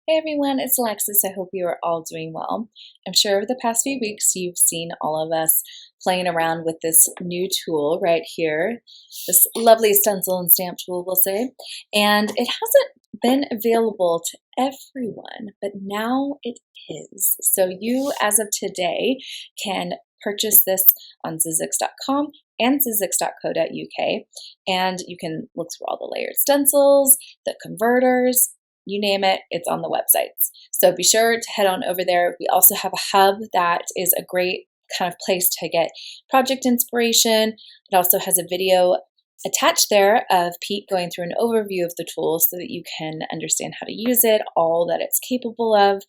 Hey everyone, it's Alexis. I hope you are all doing well. I'm sure over the past few weeks you've seen all of us playing around with this new tool right here, this lovely stencil and stamp tool, we'll say. And it hasn't been available to everyone, but now it is. So you, as of today, can purchase this on Sizzix.com and Sizzix.co.uk, and you can look through all the layered stencils, the converters, you name it, it's on the websites. So be sure to head on over there. We also have a hub that is a great kind of place to get project inspiration. It also has a video attached there of Pete going through an overview of the tool so that you can understand how to use it, all that it's capable of,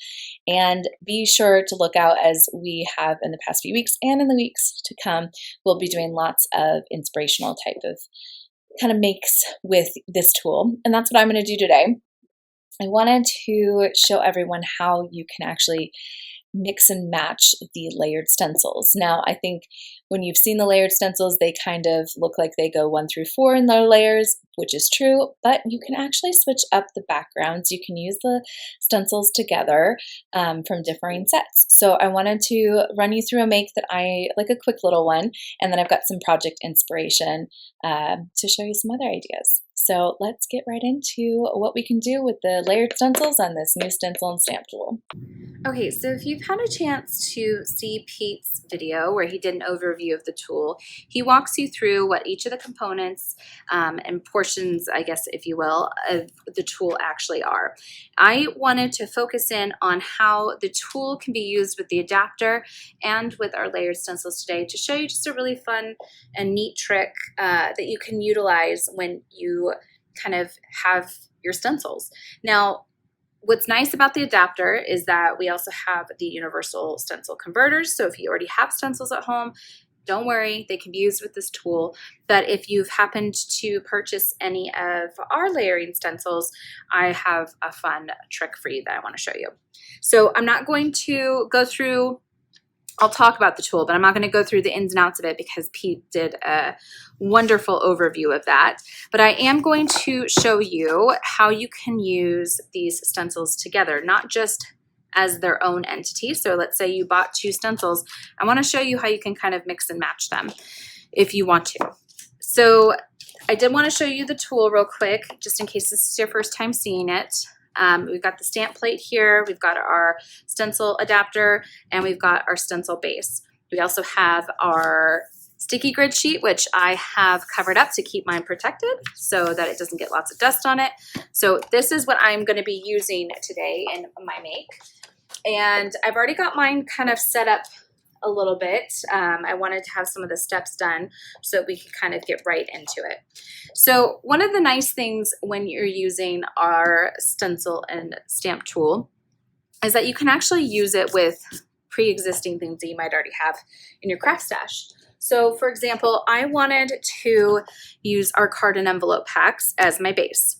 and be sure to look out as we have in the past few weeks and in the weeks to come. We'll be doing lots of inspirational type of kind of makes with this tool, and that's what I'm going to do today. I wanted to show everyone how you can actually mix and match the layered stencils. Now, I think when you've seen the layered stencils, they kind of look like they go 1 through 4 in their layers, which is true, but you can actually switch up the backgrounds. You can use the stencils together from differing sets. So I wanted to run you through a make that I like, a quick little one, and then I've got some project inspiration to show you some other ideas. So let's get right into what we can do with the layered stencils on this new stencil and stamp tool. Okay, so if you've had a chance to see Pete's video where he did an overview of the tool, he walks you through what each of the components and portions, I guess, if you will, of the tool actually are. I wanted to focus in on how the tool can be used with the adapter and with our layered stencils today to show you just a really fun and neat trick that you can utilize when you kind of have your stencils. Now, what's nice about the adapter is that we also have the universal stencil converters. So if you already have stencils at home, don't worry, they can be used with this tool. But if you've happened to purchase any of our layering stencils, I have a fun trick for you that I want to show you. So I'm not going to go through, I'll talk about the tool, but I'm not going to go through the ins and outs of it because Pete did a wonderful overview of that. But I am going to show you how you can use these stencils together, not just as their own entity. So let's say you bought 2 stencils. I want to show you how you can kind of mix and match them if you want to. So I did want to show you the tool real quick, just in case this is your first time seeing it. We've got the stamp plate here, we've got our stencil adapter, and we've got our stencil base. We also have our sticky grid sheet, which I have covered up to keep mine protected so that it doesn't get lots of dust on it. So this is what I'm going to be using today in my make. And I've already got mine kind of set up a little bit. I wanted to have some of the steps done so that we could kind of get right into it. So one of the nice things when you're using our stencil and stamp tool is that you can actually use it with pre-existing things that you might already have in your craft stash. So for example, I wanted to use our card and envelope packs as my base.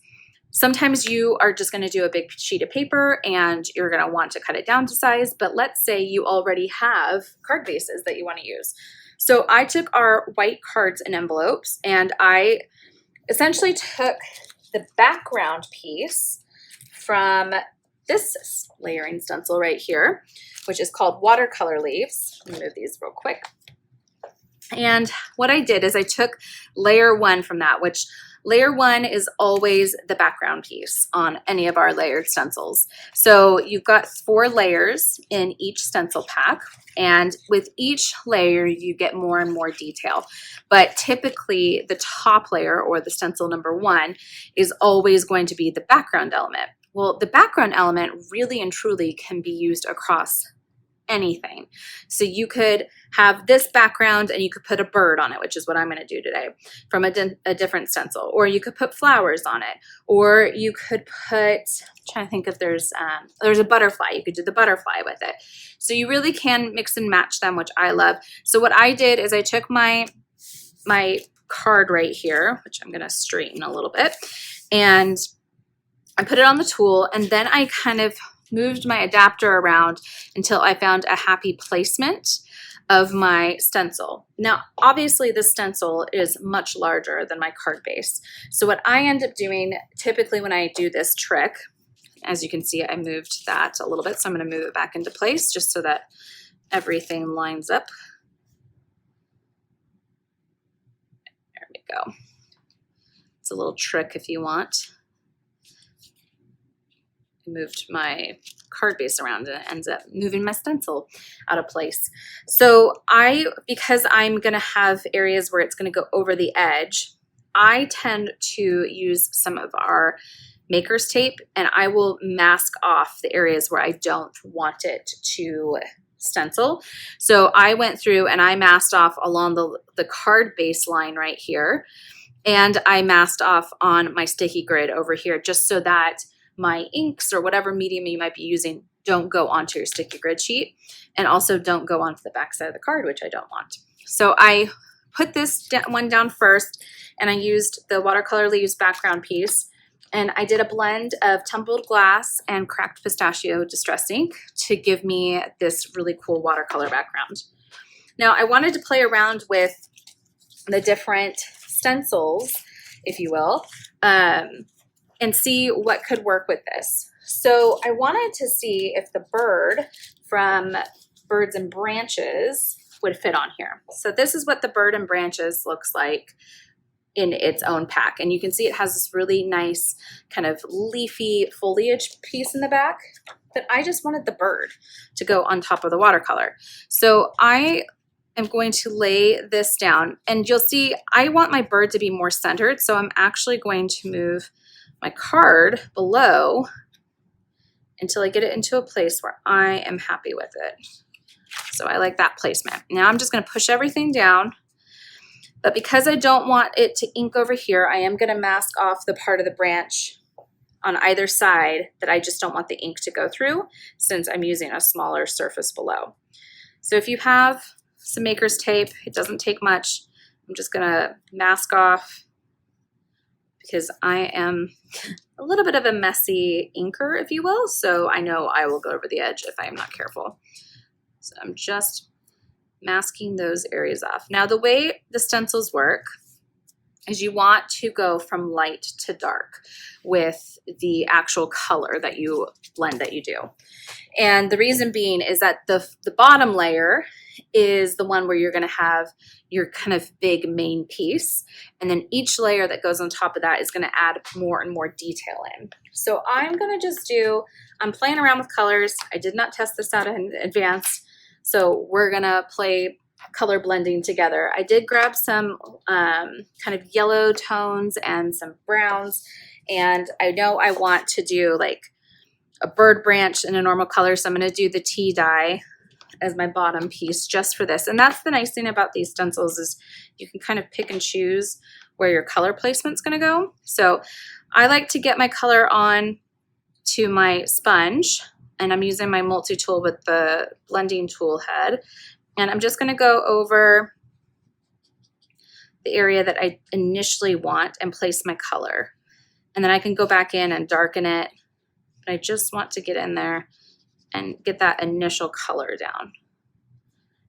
Sometimes you are just going to do a big sheet of paper and you're going to want to cut it down to size, but let's say you already have card bases that you want to use. So I took our white cards and envelopes and I essentially took the background piece from this layering stencil right here, which is called Watercolor Leaves. Let me move these real quick. And what I did is I took layer 1 from that, which layer 1 is always the background piece on any of our layered stencils. So you've got 4 layers in each stencil pack, and with each layer you get more and more detail. But typically the top layer, or the stencil number 1, is always going to be the background element. Well, the background element really and truly can be used across anything. So you could have this background and you could put a bird on it, which is what I'm going to do today from a different stencil, or you could put flowers on it, or you could put, I'm trying to think if there's a butterfly, you could do the butterfly with it. So you really can mix and match them, which I love. So what I did is I took my card right here, which I'm going to straighten a little bit, and I put it on the tool, and then I kind of moved my adapter around until I found a happy placement of my stencil. Now, obviously this stencil is much larger than my card base. So what I end up doing typically when I do this trick As you can see, I moved that a little bit, so I'm going to move it back into place just so that everything lines up. There we go. It's a little trick if you want. I moved my card base around and it ends up moving my stencil out of place. So because I'm going to have areas where it's going to go over the edge, I tend to use some of our maker's tape, and I will mask off the areas where I don't want it to stencil. So I went through and I masked off along the card base line right here, and I masked off on my sticky grid over here, just so that my inks or whatever medium you might be using don't go onto your sticky grid sheet, and also don't go onto the back side of the card, which I don't want. So I put this one down first, and I used the watercolor leaves background piece, and I did a blend of tumbled glass and cracked pistachio distress ink to give me this really cool watercolor background. Now I wanted to play around with the different stencils, if you will, and see what could work with this. So I wanted to see if the bird from Birds and Branches would fit on here. So this is what the Bird and Branches looks like in its own pack. And you can see it has this really nice kind of leafy foliage piece in the back, but I just wanted the bird to go on top of the watercolor. So I am going to lay this down, and you'll see I want my bird to be more centered. So I'm actually going to move my card below until I get it into a place where I am happy with it. So I like that placement. Now I'm just going to push everything down, but because I don't want it to ink over here, I am going to mask off the part of the branch on either side that I just don't want the ink to go through, since I'm using a smaller surface below. So if you have some maker's tape, it doesn't take much. I'm just going to mask off, because I am a little bit of a messy inker, if you will, so I know I will go over the edge if I am not careful. So I'm just masking those areas off. Now the way the stencils work is you want to go from light to dark with the actual color that you blend that you do. And the reason being is that the bottom layer is the one where you're going to have your kind of big main piece, and then each layer that goes on top of that is going to add more and more detail in. So I'm going to just I'm playing around with colors. I did not test this out in advance, so we're going to play color blending together. I did grab some kind of yellow tones and some browns, and I know I want to do like a bird branch in a normal color, so I'm going to do the tea dye as my bottom piece just for this. And that's the nice thing about these stencils, is you can kind of pick and choose where your color placement's going to go. So I like to get my color on to my sponge, and I'm using my multi-tool with the blending tool head, and I'm just going to go over the area that I initially want and place my color, and then I can go back in and darken it. But I just want to get in there and get that initial color down.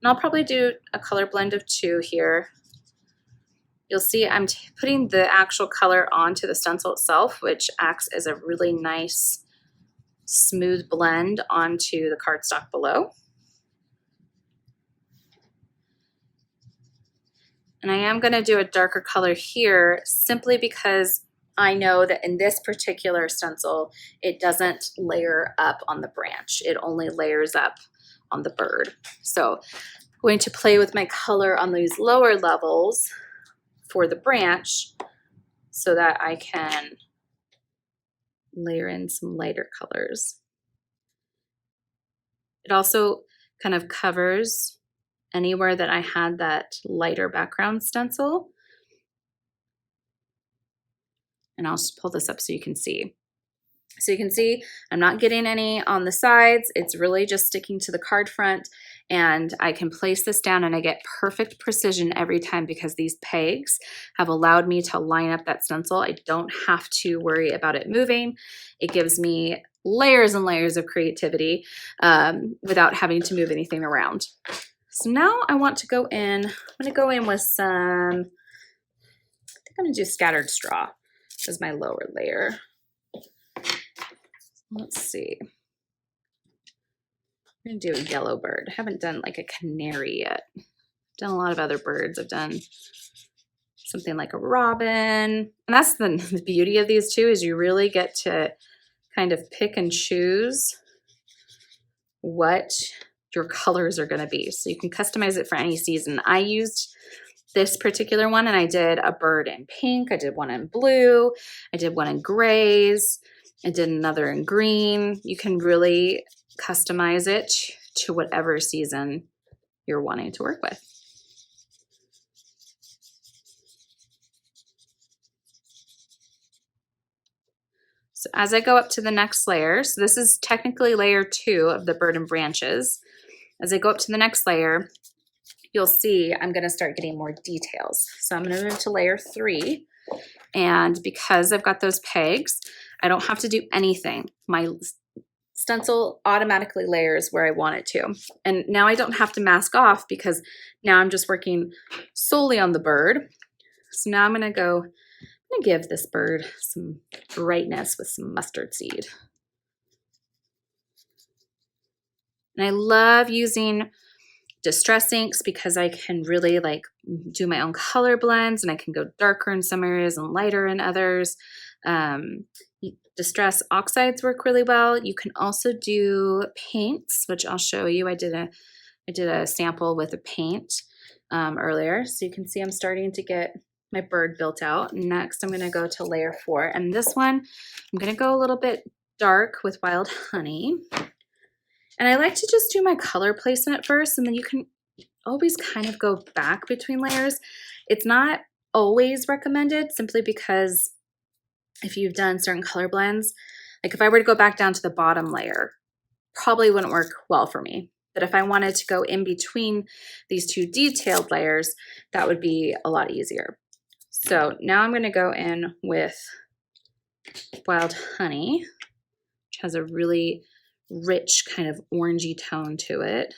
And I'll probably do a color blend of 2 here. You'll see I'm putting the actual color onto the stencil itself, which acts as a really nice smooth blend onto the cardstock below. And I am going to do a darker color here simply because I know that in this particular stencil, it doesn't layer up on the branch. It only layers up on the bird. So I'm going to play with my color on these lower levels for the branch so that I can layer in some lighter colors. It also kind of covers anywhere that I had that lighter background stencil. And I'll just pull this up so you can see. So you can see I'm not getting any on the sides. It's really just sticking to the card front, and I can place this down and I get perfect precision every time because these pegs have allowed me to line up that stencil. I don't have to worry about it moving. It gives me layers and layers of creativity without having to move anything around. So now I want to go in, I'm gonna go in with some, I think I'm gonna do scattered straw as my lower layer. let's see. I'm gonna do a yellow bird. I haven't done like a canary yet. I've done a lot of other birds. I've done something like a robin. And that's the beauty of these too, is you really get to kind of pick and choose what your colors are gonna be. So you can customize it for any season. I used this particular one and I did a bird in pink. I did one in blue. I did one in grays. I did another in green. You can really customize it to whatever season you're wanting to work with. So as I go up to the next layer, so this is technically layer 2 of the bird and branches. As I go up to the next layer, you'll see I'm going to start getting more details. So I'm going to move to layer 3. And because I've got those pegs, I don't have to do anything. My stencil automatically layers where I want it to. And now I don't have to mask off because now I'm just working solely on the bird. So now I'm going to give this bird some brightness with some mustard seed. And I love using distress inks because I can really like do my own color blends, and I can go darker in some areas and lighter in others. Distress oxides work really well. You can also do paints, which I'll show you. I did a sample with a paint earlier, so you can see I'm starting to get my bird built out. Next, I'm going to go to layer 4, and this one I'm going to go a little bit dark with wild honey. And I like to just do my color placement first, and then you can always kind of go back between layers. It's not always recommended, simply because if you've done certain color blends, like if I were to go back down to the bottom layer, probably wouldn't work well for me. But if I wanted to go in between these 2 detailed layers, that would be a lot easier. So now I'm going to go in with wild honey, which has a really rich kind of orangey tone to it.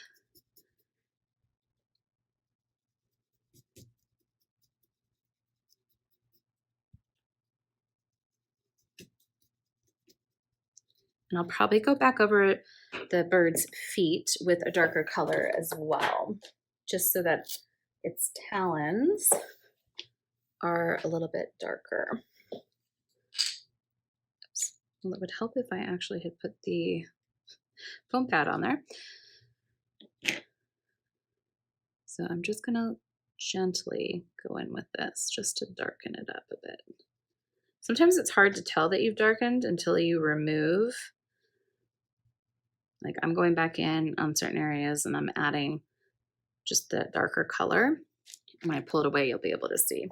And I'll probably go back over the bird's feet with a darker color as well, just so that its talons are a little bit darker. Oops. Well, it would help if I actually had put the foam pad on there. So I'm just gonna gently go in with this just to darken it up a bit. Sometimes it's hard to tell that you've darkened until you remove. Like I'm going back in on certain areas and I'm adding just the darker color. When I pull it away, you'll be able to see.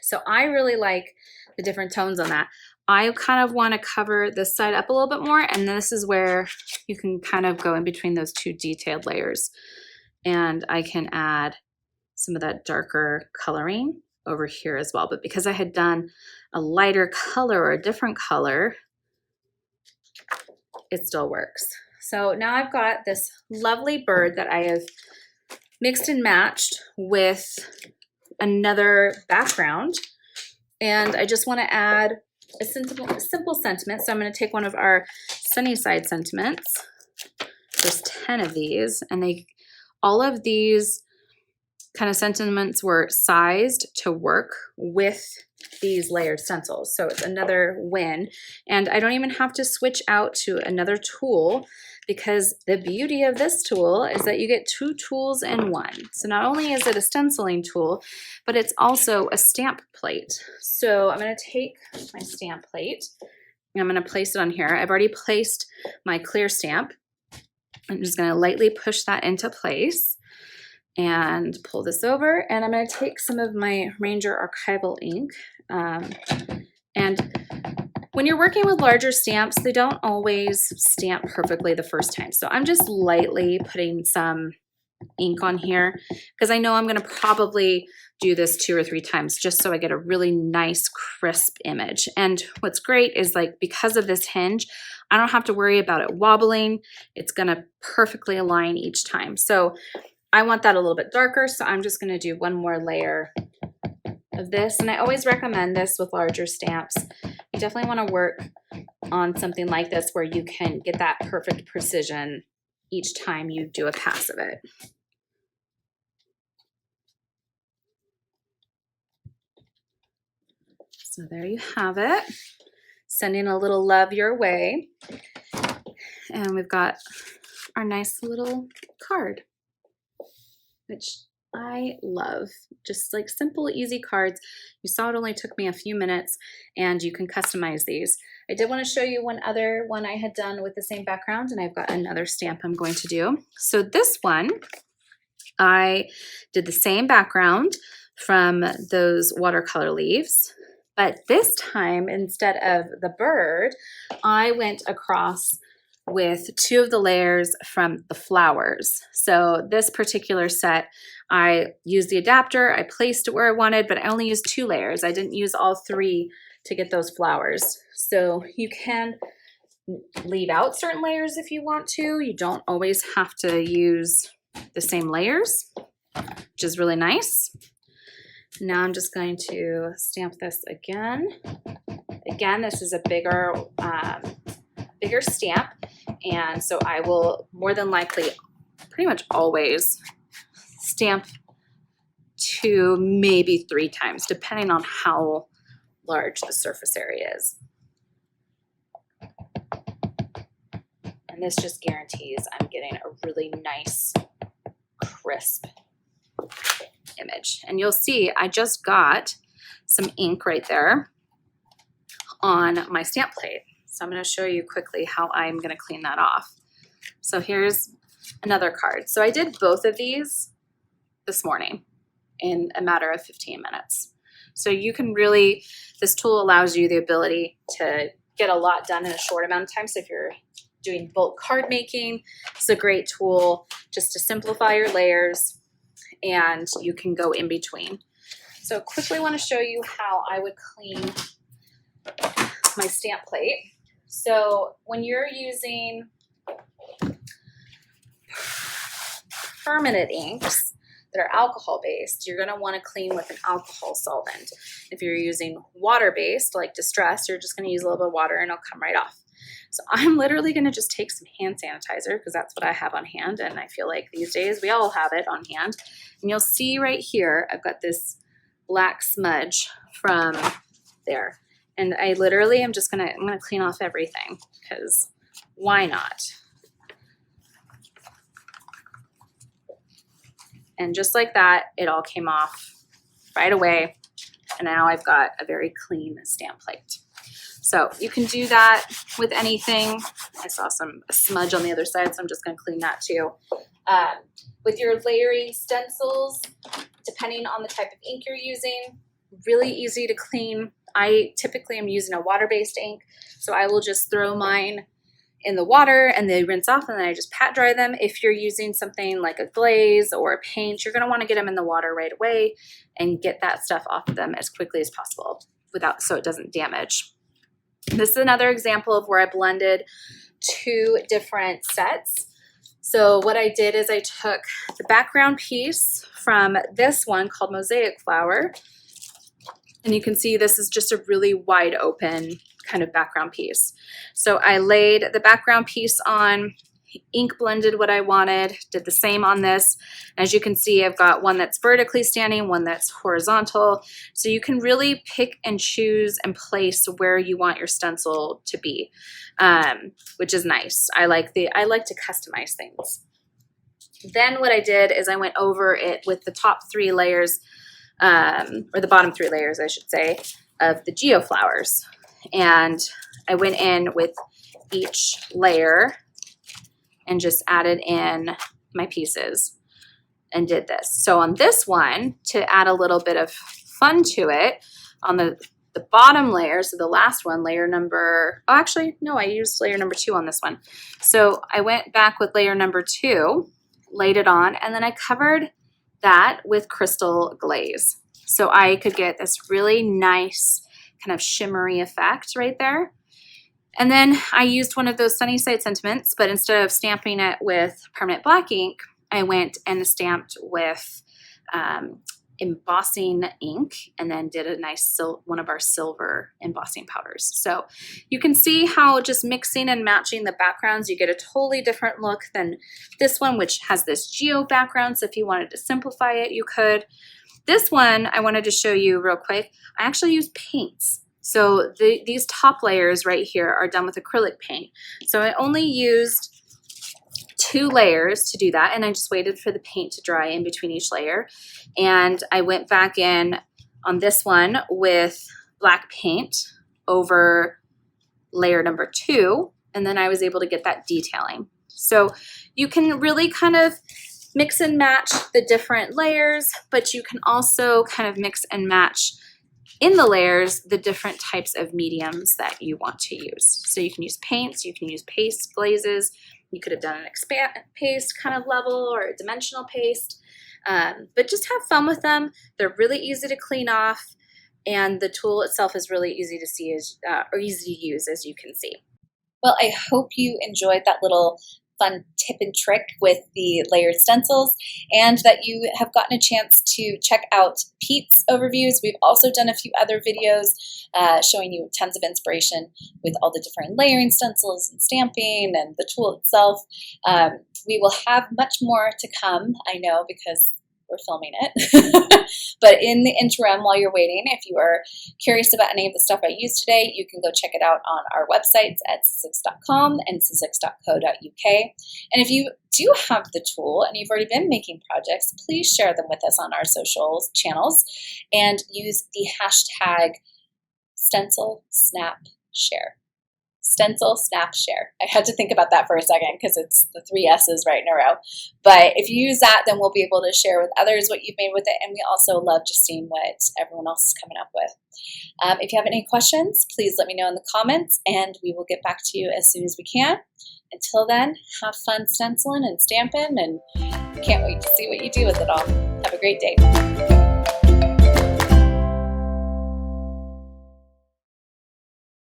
So I really like the different tones on that. I kind of want to cover this side up a little bit more, and this is where you can kind of go in between those 2 detailed layers. And I can add some of that darker coloring over here as well. But because I had done a lighter color or a different color, it still works. So now I've got this lovely bird that I have mixed and matched with another background. And I just want to add a simple sentiment. So I'm going to take one of our Sunnyside Sentiments. There's 10 of these, and all of these kind of sentiments were sized to work with these layered stencils. So it's another win. And I don't even have to switch out to another tool, because the beauty of this tool is that you get 2 tools in one. So not only is it a stenciling tool, but it's also a stamp plate. So I'm going to take my stamp plate and I'm going to place it on here. I've already placed my clear stamp. I'm just going to lightly push that into place and pull this over. And I'm going to take some of my Ranger Archival ink. And when you're working with larger stamps, they don't always stamp perfectly the first time. So I'm just lightly putting some ink on here because I know I'm going to probably do this 2 or 3 times just so I get a really nice crisp image. And what's great is, like, because of this hinge, I don't have to worry about it wobbling. It's going to perfectly align each time. So I want that a little bit darker, so I'm just going to do one more layer of this. And I always recommend this with larger stamps. You definitely want to work on something like this where you can get that perfect precision each time you do a pass of it. So there you have it. Sending a little love your way. And we've got our nice little card, which I love. Just like simple, easy cards. You saw it only took me a few minutes, and you can customize these. I did want to show you one other one I had done with the same background, and I've got another stamp I'm going to do. So this one, I did the same background from those watercolor leaves, but this time, instead of the bird, I went across with 2 of the layers from the flowers. So this particular set, I used the adapter, I placed it where I wanted, but I only used 2 layers. I didn't use all 3 to get those flowers. So you can leave out certain layers if you want to. You don't always have to use the same layers, which is really nice. Now I'm just going to stamp this again. Again, this is a bigger stamp, and so I will more than likely pretty much always stamp 2, maybe 3 times, depending on how large the surface area is. And this just guarantees I'm getting a really nice, crisp image. And you'll see I just got some ink right there on my stamp plate. So I'm going to show you quickly how I'm going to clean that off. So here's another card. So I did both of these this morning in a matter of 15 minutes. So you can really, this tool allows you the ability to get a lot done in a short amount of time. So if you're doing bulk card making, it's a great tool just to simplify your layers, and you can go in between. So quickly want to show you how I would clean my stamp plate. So when you're using permanent inks that are alcohol based, you're going to want to clean with an alcohol solvent. If you're using water based like Distress, you're just going to use a little bit of water and it'll come right off. So I'm literally going to just take some hand sanitizer because that's what I have on hand, and I feel like these days we all have it on hand. And you'll see right here I've got this black smudge from there. And I literally am just I'm gonna clean off everything because why not? And just like that, it all came off right away. And now I've got a very clean stamp plate. So you can do that with anything. I saw a smudge on the other side, so I'm just gonna clean that too. With your layering stencils, depending on the type of ink you're using, really easy to clean. I typically am using a water-based ink, so I will just throw mine in the water and they rinse off, and then I just pat dry them. If you're using something like a glaze or a paint, you're going to want to get them in the water right away and get that stuff off of them as quickly as possible so it doesn't damage. This is another example of where I blended 2 different sets. So what I did is I took the background piece from this one called Mosaic Flower, and you can see this is just a really wide open kind of background piece. So I laid the background piece on, ink blended what I wanted, did the same on this. As you can see, I've got one that's vertically standing, one that's horizontal. So you can really pick and choose and place where you want your stencil to be, which is nice. I like to customize things. Then what I did is I went over it with the top 3 layers, or the bottom 3 layers, I should say, of the geoflowers. And I went in with each layer and just added in my pieces and did this. So on this one, to add a little bit of fun to it, on the bottom layer, so the last one, layer number, oh actually, no, I used layer number 2 on this one. So I went back with layer number 2, laid it on, and then I covered that with crystal glaze. So I could get this really nice kind of shimmery effect right there. And then I used one of those Sunnyside Sentiments, but instead of stamping it with permanent black ink, I went and stamped with embossing ink and then did a nice one of our silver embossing powders. So you can see how just mixing and matching the backgrounds, you get a totally different look than this one, which has this geo background. So if you wanted to simplify it, you could. This one I wanted to show you real quick. I actually use paints. So these top layers right here are done with acrylic paint. So I only used 2 layers to do that, and I just waited for the paint to dry in between each layer. And I went back in on this one with black paint over layer number 2, and then I was able to get that detailing. So you can really kind of mix and match the different layers, but you can also kind of mix and match in the layers the different types of mediums that you want to use. So you can use paints, you can use paste glazes, you could have done an expand paste kind of level or a dimensional paste, but just have fun with them. They're really easy to clean off, and the tool itself is really easy to see or easy to use, as you can see. Well, I hope you enjoyed that little fun tip and trick with the layered stencils, and that you have gotten a chance to check out Pete's overviews. We've also done a few other videos showing you tons of inspiration with all the different layering stencils and stamping and the tool itself. We will have much more to come, I know, because we're filming it. But in the interim, while you're waiting, if you are curious about any of the stuff I used today, you can go check it out on our websites at sizzix.com and sizzix.co.uk. And if you do have the tool and you've already been making projects, please share them with us on our social channels and use the hashtag Stencil Snap Share. Stencil Snap Share. I had to think about that for a second because it's the 3 S's right in a row. But if you use that, then we'll be able to share with others what you've made with it. And we also love just seeing what everyone else is coming up with. If you have any questions, please let me know in the comments and we will get back to you as soon as we can. Until then, have fun stenciling and stamping, and can't wait to see what you do with it all. Have a great day.